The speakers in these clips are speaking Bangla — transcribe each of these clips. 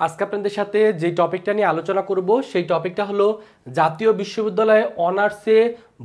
আজকে আপনাদের সাথে যে টপিকটা নিয়ে আলোচনা করব সেই টপিকটা হলো জাতীয় বিশ্ববিদ্যালয়ে অনার্সে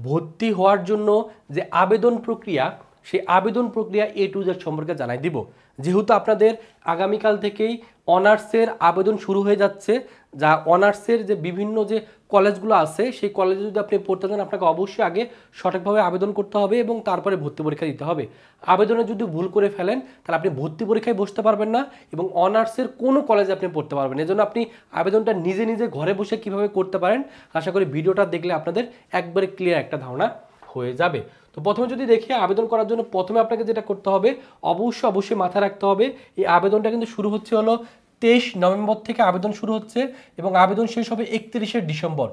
ভর্তি হওয়ার জন্য যে আবেদন প্রক্রিয়া, সেই আবেদন প্রক্রিয়া A to Z সম্পর্কে জানাই দিব। যেহেতু আপনাদের আগামীকাল থেকেই অনার্সের আবেদন শুরু হয়ে যাচ্ছে, যা অনার্সের যে বিভিন্ন যে কলেজগুলো আছে সেই কলেজে যদি আপনি পড়তে চান আপনাকে অবশ্যই আগে সঠিকভাবে আবেদন করতে হবে এবং তারপরে ভর্তি পরীক্ষা দিতে হবে। আবেদনে যদি ভুল করে ফেলেন তাহলে আপনি ভর্তি পরীক্ষায় বসতে পারবেন না এবং অনার্সের কোনো কলেজে আপনি পড়তে পারবেন। এজন্য আপনি আবেদনটা নিজে নিজে ঘরে বসে কিভাবে করতে পারেন আশা করি ভিডিওটা দেখলে আপনাদের একবারে ক্লিয়ার একটা ধারণা হয়ে যাবে। তো প্রথমে যদি দেখি আবেদন করার জন্য প্রথমে আপনাকে যেটা করতে হবে অবশ্যই মাথায় রাখতে হবে এই আবেদনটা কিন্তু শুরু হচ্ছে হলো 23 নভেম্বর থেকে আবেদন শুরু হচ্ছে এবং আবেদন শেষ হবে 31শে ডিসেম্বর।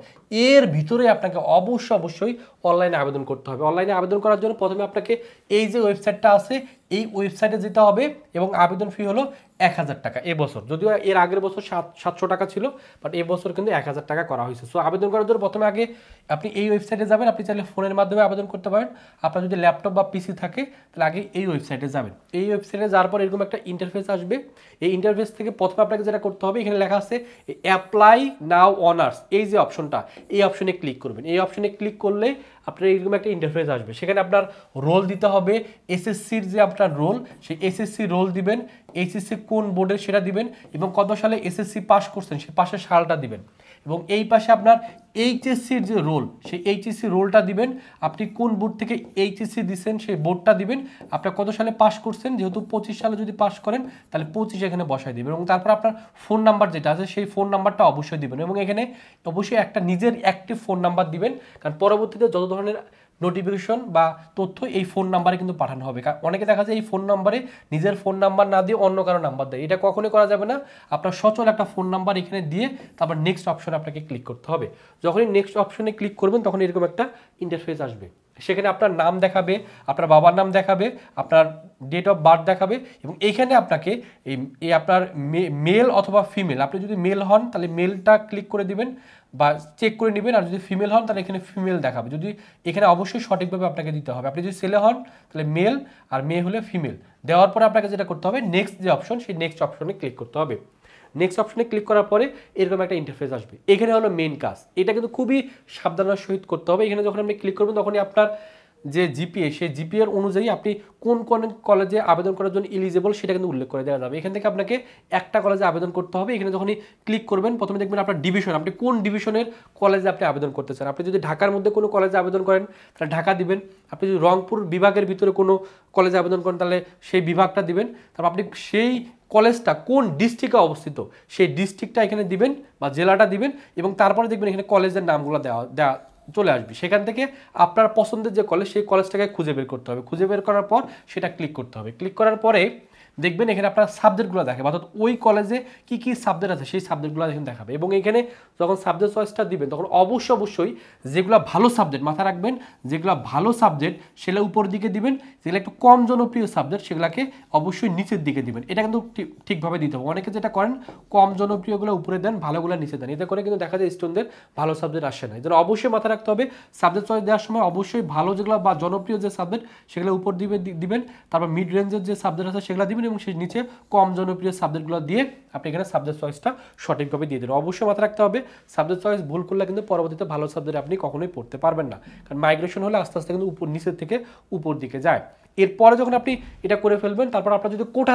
এর ভিতরে আপনাকে অবশ্যই অনলাইনে আবেদন করতে হবে। অনলাইনে আবেদন করার জন্য প্রথমে আপনাকে এই যে ওয়েবসাইটটা আছে এই ওয়েবসাইটে যেতে হবে এবং আবেদন ফি হলো 1000 টাকা এবছর। যদিও এর আগের বছর 700 টাকা ছিল, বাট এবছর কিন্তু 1000 টাকা করা হয়েছে। সো আবেদন করার জন্য প্রথমে আগে আপনি এই ওয়েবসাইটে যাবেন। আপনি চাইলে ফোনের মাধ্যমে আবেদন করতে পারেন। আপনার যদি ল্যাপটপ বা পিসি থাকে তাহলে আগে এই ওয়েবসাইটে যাবেন। এই ওয়েবসাইটে যাওয়ার পর এরকম একটা ইন্টারফেস আসবে। এই ইন্টারফেস থেকে প্রথমে আপনাকে যেটা করতে হবে, এখানে লেখা আছে অ্যাপ্লাই নাও অনার্স, এই যে অপশনটা, এই অপশনে ক্লিক করবেন। এই অপশনে ক্লিক করলে আপনার এরকম একটা ইন্টারফেস আসবে। সেখানে আপনার রোল দিতে হবে, এসএসসির যে আপনার রোল সেই এসএসসি রোল দিবেন, এইচএসসি কোন বোর্ডের সেটা দিবেন এবং কত সালে এসএসসি পাস করছেন সেই পাশের সালটা দিবেন এবং এই পাশে আপনার এইচএসসির যে রোল সেই এইচএসসি রোলটা দিবেন। আপনি কোন বোর্ড থেকে এইচএসসি দিচ্ছেন সেই বোর্ডটা দিবেন, আপনার কত সালে পাস করছেন, যেহেতু 25 সালে যদি পাস করেন তাহলে 25 এখানে বসাই দিবেন এবং তারপর আপনার ফোন নাম্বার যেটা আছে সেই ফোন নাম্বারটা অবশ্যই দিবেন এবং এখানে অবশ্যই একটা নিজের অ্যাক্টিভ ফোন নাম্বার দিবেন, কারণ পরবর্তীতে যত ধরনের নোটিফিকেশন বা তথ্য এই ফোন নাম্বারে কিন্তু পাঠানো হবে। কারণ অনেকে দেখা যায় এই ফোন নাম্বারে নিজের ফোন নাম্বার না দিয়ে অন্য কারো নাম্বার দেয়, এটা কখনোই করা যাবে না। আপনার সচল একটা ফোন নাম্বার এখানে দিয়ে তারপর নেক্সট অপশনে আপনাকে ক্লিক করতে হবে। যখনই নেক্সট অপশনে ক্লিক করবেন তখন এরকম একটা ইন্টারফেস আসবে। সেখানে আপনার নাম দেখাবে, আপনার বাবার নাম দেখাবে, আপনার ডেট অফ বার্থ দেখাবে এবং এইখানে আপনাকে এই আপনার মেল অথবা ফিমেল, আপনি যদি মেল হন তাহলে মেলটা ক্লিক করে দিবেন বা চেক করে নেবেন, আর যদি ফিমেল হন তাহলে এখানে ফিমেল দেখাবে। যদি এখানে অবশ্যই সঠিকভাবে আপনাকে দিতে হবে। আপনি যদি ছেলে হন তাহলে মেল আর মেয়ে হলে ফিমেল। দেওয়ার পরে আপনাকে যেটা করতে হবে নেক্সট যে অপশন সেই নেক্সট অপশনে ক্লিক করতে হবে। নেক্সট অপশনে ক্লিক করার পরে এরকম একটা ইন্টারফেস আসবে। এখানে হলো মেইন কাজ, এটা কিন্তু খুবই সাবধানতার সহিত করতে হবে। এখানে যখন আপনি ক্লিক করবেন তখনই আপনার যে জিপিএ সেই জিপিএর অনুযায়ী আপনি কোন কোন কলেজে আবেদন করার জন্য এলিজিবল সেটা কিন্তু উল্লেখ করে দেওয়া যাবে। এখান থেকে আপনাকে একটা কলেজে আবেদন করতে হবে। এখানে যখনই ক্লিক করবেন প্রথমে দেখবেন আপনার ডিভিশন, আপনি কোন ডিভিশনের কলেজে আপনি আবেদন করতে চান। আপনি যদি ঢাকার মধ্যে কোনো কলেজে আবেদন করেন তাহলে ঢাকা দিবেন। আপনি যদি রংপুর বিভাগের ভিতরে কোনো কলেজে আবেদন করেন তাহলে সেই বিভাগটা দিবেন। তারপর আপনি সেই কলেজটা কোন ডিস্ট্রিক্টে অবস্থিত সেই ডিস্ট্রিক্টটা এখানে দিবেন বা জেলাটা দিবেন এবং তারপরে দেখবেন এখানে কলেজের নামগুলো দেওয়া চলে আসবে। সেখান থেকে আপনার পছন্দের যে কলেজ সেই কলেজটাকে খুঁজে বের করতে হবে। খুঁজে বের করার পর সেটা ক্লিক করতে হবে। ক্লিক করার পরে দেখবেন এখানে আপনার সাবজেক্টগুলো দেখাবে, অর্থাৎ ওই কলেজে কি কি সাবজেক্ট আছে সেই সাবজেক্টগুলো এখানে দেখাবে এবং এখানে যখন সাবজেক্ট চয়েসটা দিবেন তখন অবশ্যই যেগুলো ভালো সাবজেক্ট মাথা রাখবেন, যেগুলো ভালো সাবজেক্ট সেগুলো উপর দিকে দিবেন, যেগুলো একটু কম জনপ্রিয় সাবজেক্ট সেগুলোকে অবশ্যই নিচের দিকে দিবেন। এটা কিন্তু ঠিকভাবে দিতে হবে। অনেকে যেটা করেন কম জনপ্রিয়গুলো উপরে দেন, ভালোগুলো নিচে দেন, এতে করে কিন্তু দেখা যায় স্টুডেন্টদের ভালো সাবজেক্ট আসে না। এই জন্য অবশ্যই মাথা রাখতে হবে সাবজেক্ট চয়েস দেওয়ার সময় অবশ্যই ভালো যেগুলো বা জনপ্রিয় যে সাবজেক্ট সেগুলো উপর দিবেন, তারপর মিড রেঞ্জের যে সাবজেক্ট আছে সেগুলো দিবেন এবং সেই নিচে কম জনপ্রিয় সাবজেক্টগুলো দিয়ে আপনি এখানে সাবজেক্ট চয়েসটা সঠিকভাবে দিয়ে দেবেন। অবশ্যই মাথায় রাখতে হবে সাবজেক্ট চয়েস ভুল করলে কিন্তু পরবর্তীতে ভালো সাবজেক্ট আপনি কখনোই পড়তে পারবেন না, কারণ মাইগ্রেশন হলে আস্তে আস্তে কিন্তু নিচের থেকে উপর দিকে যায়। এরপরে যখন আপনি এটা করে ফেলবেন তারপর আপনার যদি কোটা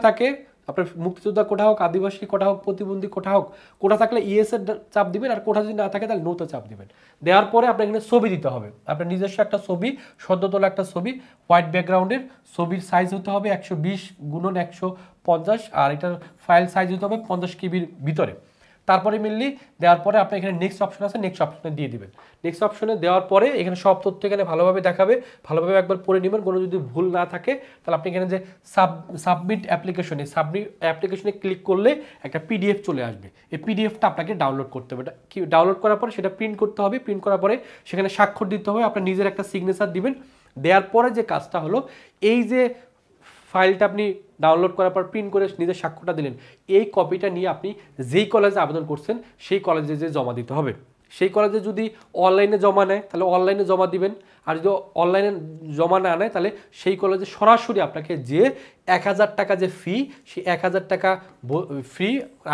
থাকে আপনার মুক্তিযোদ্ধা কোটা হোক, আদিবাসী কোটা হোক, প্রতিবন্ধী কোটা হোক, কোটা থাকলে ইএস এর চাপ দিবেন আর কোটা যদি না থাকে তাহলে নোতে চাপ দিবেন। দেওয়ার পরে আপনার এখানে ছবি দিতে হবে, আপনার নিজস্ব একটা ছবি, সদ্য তোলা একটা ছবি, হোয়াইট ব্যাকগ্রাউন্ডের। ছবির সাইজ হতে হবে 120x150 আর এটার ফাইল সাইজ হতে হবে 50 কেবির ভিতরে। তারপরে মেনলি দেওয়ার পরে আপনি এখানে নেক্সট অপশন আছে, নেক্সট অপশনে দিয়ে দিবেন। নেক্সট অপশনে দেওয়ার পরে এখানে সব তথ্য এখানে ভালোভাবে দেখাবে, ভালোভাবে একবার পড়ে নেবেন। কোনো যদি ভুল না থাকে তাহলে আপনি এখানে যে সাবমিট অ্যাপ্লিকেশনে ক্লিক করলে একটা পিডিএফ চলে আসবে। এই পিডিএফটা আপনাকে ডাউনলোড করতে হবে। ডাউনলোড করার পরে সেটা প্রিন্ট করতে হবে। প্রিন্ট করার পরে সেখানে স্বাক্ষর দিতে হবে, আপনার নিজের একটা সিগনেচার দিবেন। দেওয়ার পরে যে কাজটা হলো এই যে ফাইলটা আপনি ডাউনলোড করার পর প্রিন্ট করে নিজের স্বাক্ষরটা দিলেন, এই কপিটা নিয়ে আপনি যেই কলেজে আবেদন করছেন সেই কলেজে যে জমা দিতে হবে। সেই কলেজে যদি অনলাইনে জমা নেয় তাহলে অনলাইনে জমা দিবেন, আর যদি অনলাইনে জমা না নেয় তাহলে সেই কলেজে সরাসরি আপনাকে যে 1000 টাকা যে ফি, সেই 1000 টাকা ফি,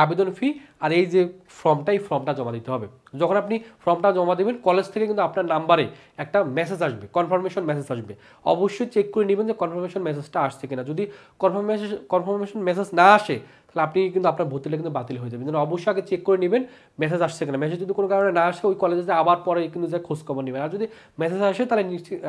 আবেদন ফি, আর এই যে ফর্মটা জমা দিতে হবে। যখন আপনি ফর্মটা জমা দেবেন কলেজ থেকে কিন্তু আপনার নাম্বারে একটা মেসেজ আসবে, কনফার্মেশন মেসেজ আসবে। অবশ্যই চেক করে নেবেন যে কনফার্মেশন মেসেজটা আসছে কিনা। যদি কনফার্মেশন মেসেজ না আসে তাহলে আপনি কিন্তু আপনার ভর্তিটা কিন্তু বাতিল হয়ে যাবে। যেন অবশ্যই আগে চেক করে নেবেন মেসেজ আসছে কিনা। মেসেজ যদি কোনো কারণে না আসে ওই কলেজে আবার পরে কিন্তু যে খোঁজ খবর নেবেন। আর যদি মেসেজ আসে তাহলে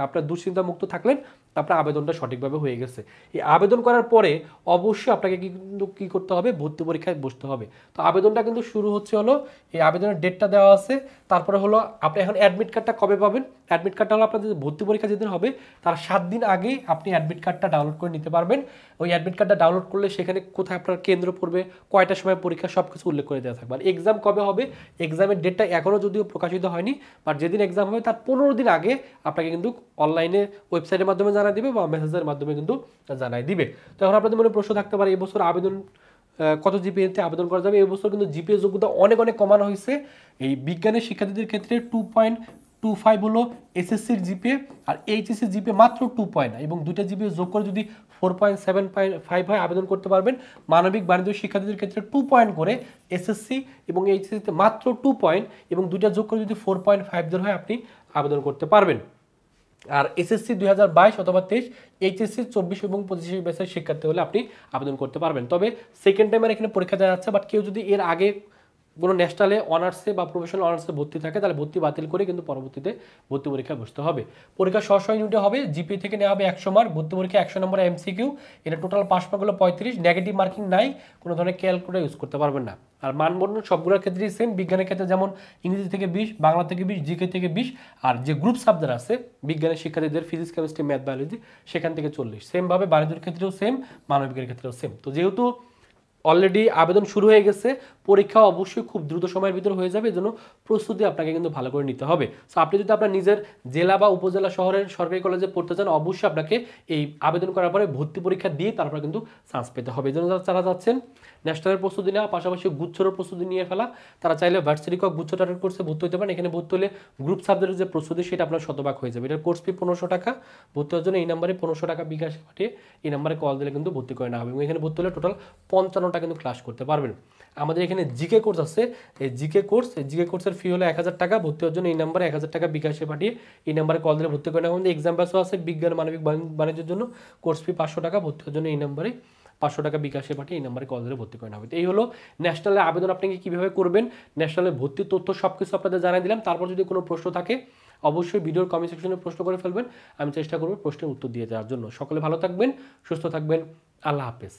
আপনার দুশ্চিন্তা মুক্ত থাকলেন, আপনার আবেদনটা সঠিকভাবে হয়ে গেছে। এই আবেদন করার পরে অবশ্যই আপনাকে কিন্তু কী করতে হবে, ভর্তি পরীক্ষায় বসতে হবে। তো আবেদনটা কিন্তু শুরু হচ্ছে হলো, এই আবেদনের ডেটটা দেওয়া আছে। তারপরে হলো আপনি এখন অ্যাডমিট কার্ডটা কবে পাবেন? অ্যাডমিট কার্ডটা হলো আপনাদের ভর্তি পরীক্ষা যেদিন হবে তার 7 দিন আগেই আপনি অ্যাডমিট কার্ডটা ডাউনলোড করে নিতে পারবেন। ওই অ্যাডমিট কার্ডটা ডাউনলোড করলে সেখানে কোথায় আপনার কেন্দ্র পড়বে, কয়টার সময় পরীক্ষা, সব কিছু উল্লেখ করে দেওয়া থাকবে। আর এক্সাম কবে হবে, এক্সামের ডেটটা এখনও যদিও প্রকাশিত হয়নি, বাট যেদিন এক্সাম হবে তার 15 দিন আগে আপনাকে কিন্তু অনলাইনে ওয়েবসাইটের মাধ্যমে জানাই দিবে বা মেসেজের মাধ্যমে কিন্তু জানাই দিবে। তো এখন আপনাদের মনে প্রশ্ন থাকতে পারে এবছর আবেদন কত জিপিএতে আবেদন করা যাবে। এবছর কিন্তু জিপিএ যোগ্যতা অনেক কমানো হয়েছে। এই বিজ্ঞানের শিক্ষার্থীদের ক্ষেত্রে 2.25 হলো এসএসসির জিপিএ, আর এইচএসসির জিপিএ মাত্র 2 পয়েন্ট, এবং দুইটা জিপিএ যোগ করে যদি 4.75 হয় আবেদন করতে পারবেন। মানবিক বাণিজ্য শিক্ষার্থীদের ক্ষেত্রে 2 পয়েন্ট করে এসএসসি এবং এইচএসসিতে মাত্র 2 পয়েন্ট, এবং দুইটা যোগ করে যদি 4.50 হয় আপনি আবেদন করতে পারবেন। আর এসএসসি 2022 অথবা 23, এইচএসসি 24 এবং 25 ব্যাচের শিক্ষার্থী হলে আপনি আবেদন করতে পারবেন। তবে সেকেন্ড টাইমের এখানে পরীক্ষা দেওয়া যাচ্ছে, বাট কেউ যদি এর আগে কোনো ন্যাশনালে অনার্সে বা প্রফেশনাল অনার্সে ভর্তি থাকে তাহলে ভর্তি বাতিল করে কিন্তু পরবর্তীতে ভর্তি পরীক্ষায় বসতে হবে। পরীক্ষা 100 ইউনিটে হবে, জিপি থেকে নেওয়া হবে 100 মার্ক, ভর্তি পরীক্ষা 100 নম্বর এমসিকিউ, এটা টোটাল পাস মার্ক হলো 35, নেগেটিভ মার্কিং নাই, কোনো ধরনের ক্যালকুলেটর ইউজ করতে পারবেন না। আর মানবন্ধন সবগুলোর ক্ষেত্রেই সেম, বিজ্ঞানের ক্ষেত্রে যেমন ইংরেজি থেকে 20, বাংলা থেকে 20, জিকে থেকে 20, আর যে গ্রুপ সাবজেক্ট আছে বিজ্ঞানের শিক্ষার্থীদের ফিজিক্স, কেমিস্ট্রি, ম্যাথ, বায়োলজি সেখান থেকে 40, সেমভাবে বাণিজ্যের ক্ষেত্রেও সেম, মানবিকের ক্ষেত্রেও সেম। তো যেহেতু অলরেডি আবেদন শুরু হয়ে গেছে, পরীক্ষা অবশ্যই খুব দ্রুত সময়ের ভিতরে হয়ে যাবে, এজন্য প্রস্তুতি আপনাকে কিন্তু ভালো করে নিতে হবে। সো আপনি যদি আপনার নিজের জেলা বা উপজেলা শহরের সরকারি কলেজে পড়তে চান অবশ্যই আপনাকে এই আবেদন করার পরে ভর্তি পরীক্ষা দিয়ে তারপরে কিন্তু চান্স পেতে হবে। এজন্য যারা যাচ্ছেন ন্যাশনালের প্রস্তুতি নেওয়া, পাশাপাশি গুচ্ছর প্রস্তুতি নিয়ে ফেলা, তারা চাইলে ভার্সিটি কক গুচ্ছ টার্গেট কোর্সে ভর্তি হতে পারেন। এখানে ভর্তি হলে গ্রুপ সাবজেক্টের যে প্রস্তুতি সেটা আপনার শতভাগ হয়ে যাবে। এটার কোর্স ফি 1500 টাকা, ভর্তি হওয়ার জন্য এই নাম্বারে 1500 টাকা বিকাশে পাঠিয়ে এই নাম্বারে কল দিলে কিন্তু ভর্তি করে নেওয়া হবে, এবং এখানে ভর্তি হলে টোটাল 55টা কিন্তু ক্লাস করতে পারবেন। আমাদের এখানে জিকে কোর্স আছে, এই জিকে কোর্সের ফি হলো 1000 টাকা, ভর্তি হওয়ার জন্য এই নাম্বারে 1000 টাকা বিকাশে পাঠিয়ে এই নাম্বারে কল দিলে ভর্তি করে নেওয়া হবে। এক্সাম ব্যাচও আছে বিজ্ঞান, মানবিক, বাণিজ্যের জন্য, কোর্স ফি 500 টাকা, ভর্তি হওয়ার জন্য এই নাম্বারে 500 টাকা বিকাশে পাঠিয়ে এই নাম্বারে কল দিলে ভর্তি করে নেওয়া হবে। এই হলো ন্যাশনালের আবেদন আপনি কীভাবে করবেন, ন্যাশনালের ভর্তির তথ্য সব কিছু আপনাদের জানিয়ে দিলাম। তারপর যদি কোনো প্রশ্ন থাকে অবশ্যই ভিডিওর কমেন্ট সেকশনে প্রশ্ন করে ফেলবেন, আমি চেষ্টা করব প্রশ্নের উত্তর দিয়ে দেওয়ার জন্য। সকলে ভালো থাকবেন, সুস্থ থাকবেন, আল্লাহ হাফেজ।